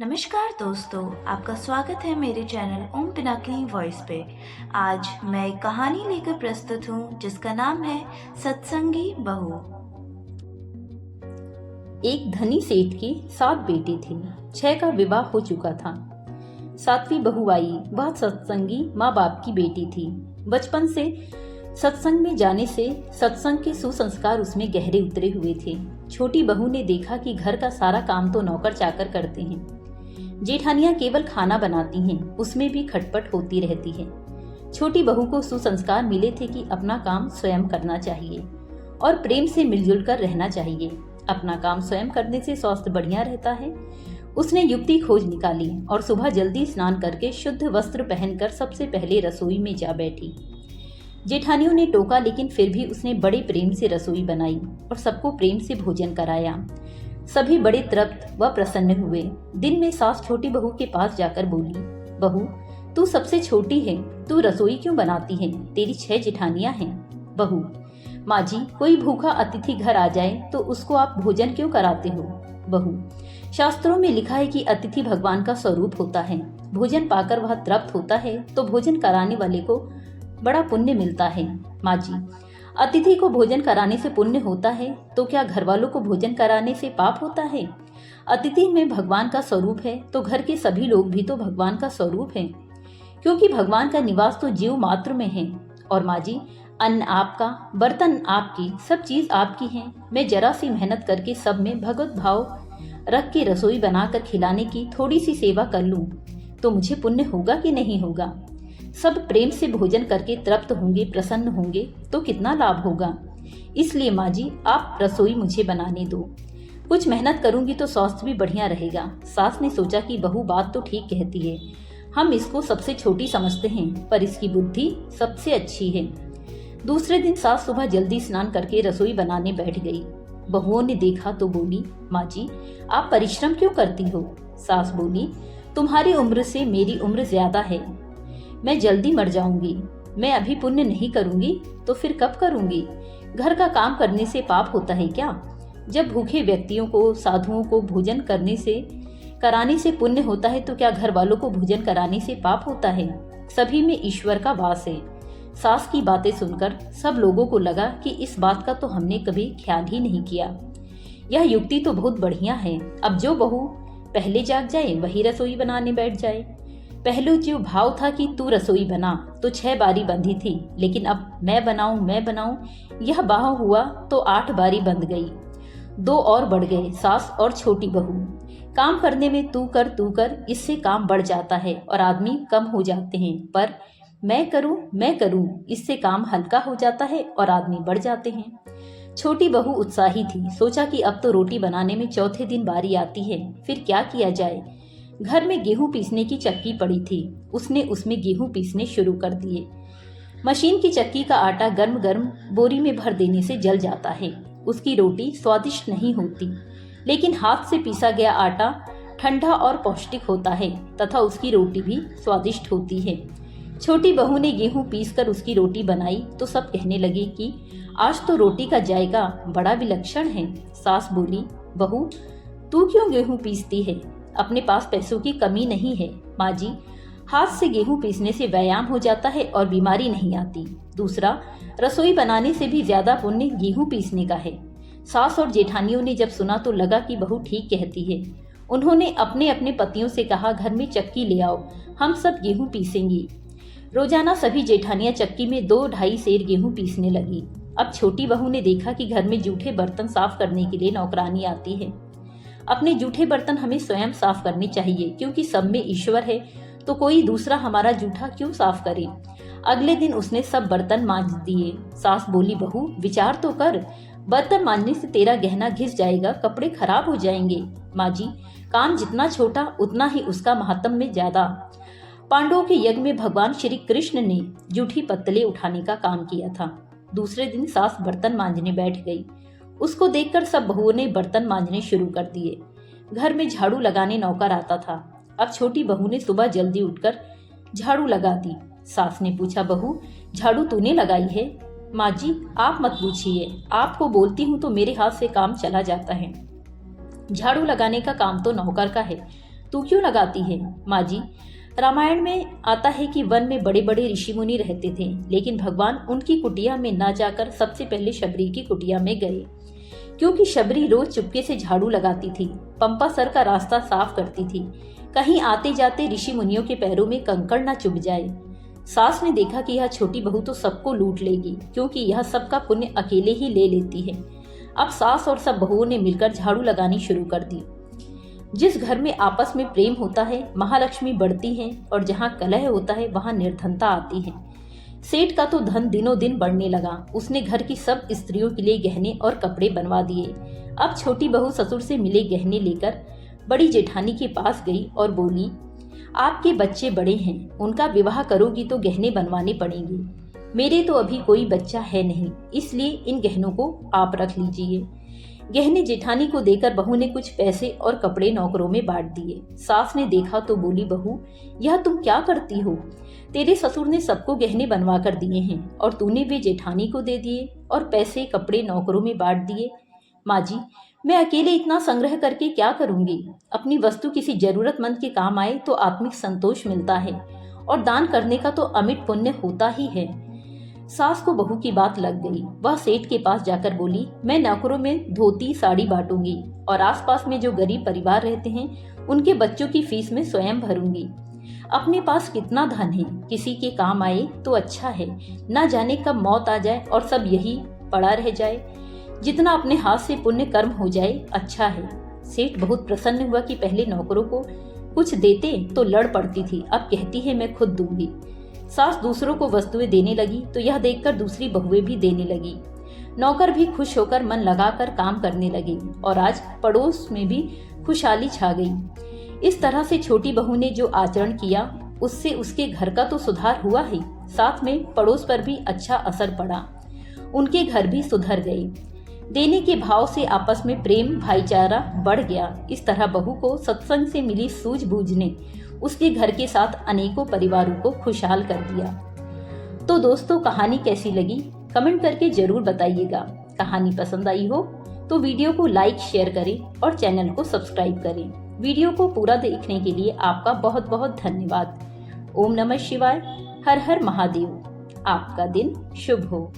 नमस्कार दोस्तों, आपका स्वागत है मेरे चैनल ओम पिनाकिनी वॉइस पे। आज मैं एक कहानी लेकर प्रस्तुत हूँ जिसका नाम है सत्संगी बहू। एक धनी सेठ की 7 बेटे थे। 6 का विवाह हो चुका था। 7वीं बहू आई। वह सत्संगी माँ बाप की बेटी थी। बचपन से सत्संग में जाने से सत्संग के सुसंस्कार उसमें गहरे उतरे हुए थे। छोटी बहू ने देखा कि घर का सारा काम तो नौकर चाकर करते हैं, जेठानियां केवल खाना बनाती हैं, उसमें भी खटपट होती रहती है। छोटी बहू को सुसंस्कार मिले थे कि अपना काम स्वयं करना चाहिए और प्रेम से मिलजुल कर रहना चाहिए। अपना काम स्वयं करने से स्वास्थ्य बढ़िया रहता है। उसने युक्ति खोज निकाली और सुबह जल्दी स्नान करके शुद्ध वस्त्र पहनकर सबसे पहले रसोई में जा बैठी। जेठानियों ने टोका, लेकिन फिर भी उसने बड़े प्रेम से रसोई बनाई और सबको प्रेम से भोजन कराया। सभी बड़े तृप्त व प्रसन्न हुए। दिन में सास छोटी बहू के पास जाकर बोली, बहू, तू सबसे छोटी है, तू रसोई क्यों बनाती है? तेरी 6 जेठानियां हैं। बहू, माँ जी, कोई भूखा अतिथि घर आ जाए तो उसको आप भोजन क्यों कराते हो? बहू, शास्त्रों में लिखा है कि अतिथि भगवान का स्वरूप होता है। भोजन पाकर वह तृप्त होता है तो भोजन कराने वाले को बड़ा पुण्य मिलता है। माँ जी, अतिथि को भोजन कराने से पुण्य होता है तो क्या घर वालों को भोजन कराने से पाप होता है? अतिथि में भगवान का स्वरूप है तो घर के सभी लोग भी तो भगवान का स्वरूप हैं, क्योंकि भगवान का निवास तो जीव मात्र में है। और माँ जी, अन्न आपका, बर्तन आपकी, सब चीज आपकी है। मैं जरा सी मेहनत करके सब में भगवत भाव रख के रसोई बनाकर खिलाने की थोड़ी सी सेवा कर लूं तो मुझे पुण्य होगा कि नहीं होगा? सब प्रेम से भोजन करके तृप्त होंगे, प्रसन्न होंगे तो कितना लाभ होगा। इसलिए माँ जी, आप रसोई मुझे बनाने दो। कुछ मेहनत करूंगी तो स्वास्थ्य भी बढ़िया रहेगा। सास ने सोचा कि बहू बात तो ठीक कहती है, हम इसको सबसे छोटी समझते हैं पर इसकी बुद्धि सबसे अच्छी है। दूसरे दिन सास सुबह जल्दी स्नान करके रसोई बनाने बैठ गई। बहुओं ने देखा तो बोली, माँ जी, आप परिश्रम क्यों करती हो? सास बोली, तुम्हारी उम्र से मेरी उम्र ज्यादा है, मैं जल्दी मर जाऊंगी। मैं अभी पुण्य नहीं करूंगी तो फिर कब करूंगी? घर का काम करने से पाप होता है क्या? जब भूखे व्यक्तियों को, साधुओं को भोजन कराने से पुण्य होता है तो क्या घर वालों को भोजन कराने से पाप होता है? सभी में ईश्वर का वास है। सास की बातें सुनकर सब लोगों को लगा कि इस बात का तो हमने कभी ख्याल ही नहीं किया। यह युक्ति तो बहुत बढ़िया है। अब जो बहू पहले जाग जाए वही रसोई बनाने बैठ जाए। पहले जो भाव था कि तू रसोई बना तो 6 बारी बंधी थी, लेकिन अब मैं बनाऊं, यह बाह हुआ तो 8 बारी बंध गई। 2 और बढ़ गए, सास और छोटी बहू। काम करने में तू कर, इससे काम बढ़ जाता है और आदमी कम हो जाते हैं। पर मैं करूं, इससे काम हल्का हो जाता है और आदमी बढ़ जाते हैं। छोटी बहू उत्साही थी। सोचा कि अब तो रोटी बनाने में चौथे दिन बारी आती है, फिर क्या किया जाए। घर में गेहूं पीसने की चक्की पड़ी थी। उसने उसमें गेहूं पीसने शुरू कर दिए। मशीन की चक्की का आटा गर्म गर्म बोरी में भर देने से जल जाता है। उसकी रोटी स्वादिष्ट नहीं होती, लेकिन हाथ से पीसा गया आटा ठंडा और पौष्टिक होता है तथा उसकी रोटी भी स्वादिष्ट होती है। छोटी बहू ने गेहूं पीसकर उसकी रोटी बनाई तो सब कहने लगे कि आज तो रोटी का जायका बड़ा विलक्षण है। सास बोली, बहू, तू क्यों गेहूं पीसती है? अपने पास पैसों की कमी नहीं है। माँ जी, हाथ से गेहूं पीसने से व्यायाम हो जाता है और बीमारी नहीं आती। दूसरा, रसोई बनाने से भी ज्यादा पुण्य गेहूं पीसने का है। सास और जेठानियों ने जब सुना तो लगा कि बहू ठीक कहती है। उन्होंने अपने अपने पतियों से कहा, घर में चक्की ले आओ, हम सब गेहूं पीसेंगी। रोजाना सभी जेठानियां चक्की में 2-2.5 सेर गेहूं पीसने लगी। अब छोटी बहू ने देखा कि घर में जूठे बर्तन साफ करने के लिए नौकरानी आती है। अपने जूठे बर्तन हमें स्वयं साफ करने चाहिए, क्योंकि सब में ईश्वर है तो कोई दूसरा हमारा जूठा क्यों साफ करे। अगले दिन उसने सब बर्तन मांज दिए। सास बोली, बहू, विचार तो कर, बर्तन मांजने से तेरा गहना घिस जाएगा, कपड़े खराब हो जाएंगे। माँ जी, काम जितना छोटा उतना ही उसका महात्म में ज्यादा। पांडवों के यज्ञ में भगवान श्री कृष्ण ने जूठी पत्तलें उठाने का काम किया था। दूसरे दिन सास बर्तन मांजने बैठ गई। उसको देखकर सब बहुओं ने बर्तन मांजने शुरू कर दिए। घर में झाड़ू लगाने नौकर आता था। अब छोटी बहू ने सुबह जल्दी उठकर झाड़ू लगा दी। सास ने पूछा, बहू, झाड़ू तूने लगाई है? माँ जी, आप मत पूछिए, आपको बोलती हूँ तो मेरे हाथ से काम चला जाता है। झाड़ू लगाने का काम तो नौकर का है, तू क्यों लगाती है? माँ जी, रामायण में आता है कि वन में बड़े बड़े ऋषि मुनि रहते थे, लेकिन भगवान उनकी कुटिया में ना जाकर सबसे पहले शबरी की कुटिया में गए, क्योंकि शबरी रोज चुपके से झाड़ू लगाती थी, पंपा सर का रास्ता साफ करती थी, कहीं आते जाते ऋषि मुनियों के पैरों में कंकड़ न चुभ जाए। सास ने देखा कि यह छोटी बहू तो सबको लूट लेगी, क्योंकि यह सबका पुण्य अकेले ही ले लेती है। अब सास और सब बहुओं ने मिलकर झाड़ू लगानी शुरू कर दी। जिस घर में आपस में प्रेम होता है, महालक्ष्मी बढ़ती है, और जहाँ कलह होता है वहाँ निर्धनता आती है। सेठ का तो धन दिनों दिन बढ़ने लगा। उसने घर की सब स्त्रियों के लिए गहने और कपड़े बनवा दिए। अब छोटी बहू ससुर से मिले गहने लेकर बड़ी जेठानी के पास गई और बोली, आपके बच्चे बड़े हैं, उनका विवाह करोगी तो गहने बनवाने पड़ेंगे। मेरे तो अभी कोई बच्चा है नहीं, इसलिए इन गहनों को आप रख लीजिए। गहने जेठानी को देकर बहू ने कुछ पैसे और कपड़े नौकरों में बांट दिए। सास ने देखा तो बोली, बहू यह तुम क्या करती हो? तेरे ससुर ने सबको गहने बनवा कर दिए हैं और तूने वे जेठानी को दे दिए और पैसे कपड़े नौकरों में बांट दिए। माँ जी, मैं अकेले इतना संग्रह करके क्या करूंगी? अपनी वस्तु किसी जरूरतमंद के काम आए तो आत्मिक संतोष मिलता है, और दान करने का तो अमिट पुण्य होता ही है। सास को बहू की बात लग गई। वह सेठ के पास जाकर बोली, मैं नौकरों में धोती साड़ी बांटूंगी और आसपास में जो गरीब परिवार रहते हैं उनके बच्चों की फीस में स्वयं भरूंगी। अपने पास कितना धन है, किसी के काम आए तो अच्छा है, ना जाने कब मौत आ जाए और सब यही पड़ा रह जाए। जितना अपने हाथ से पुण्य कर्म हो जाए अच्छा है। सेठ बहुत प्रसन्न हुआ कि पहले नौकरों को कुछ देते तो लड़ पड़ती थी, अब कहती है मैं खुद दूंगी। सास दूसरों को वस्तुएं देने लगी तो यह देखकर दूसरी बहुएं भी देने लगी। नौकर भी खुश होकर मन लगाकर काम करने लगे और आज पड़ोस में भी खुशहाली छा गई। इस तरह से छोटी बहू ने जो आचरण किया उससे उसके घर का तो सुधार हुआ ही, साथ में पड़ोस पर भी अच्छा असर पड़ा। उनके घर भी सुधर गए। देने के भाव से आपस में प्रेम भाईचारा बढ़ गया। इस तरह बहू को सत्संग से मिली सूझबूझ ने उसके घर के साथ अनेकों परिवारों को खुशहाल कर दिया। तो दोस्तों, कहानी कैसी लगी कमेंट करके जरूर बताइएगा। कहानी पसंद आई हो तो वीडियो को लाइक शेयर करें और चैनल को सब्सक्राइब करें। वीडियो को पूरा देखने के लिए आपका बहुत बहुत धन्यवाद। ओम नमः शिवाय। हर हर महादेव। आपका दिन शुभ हो।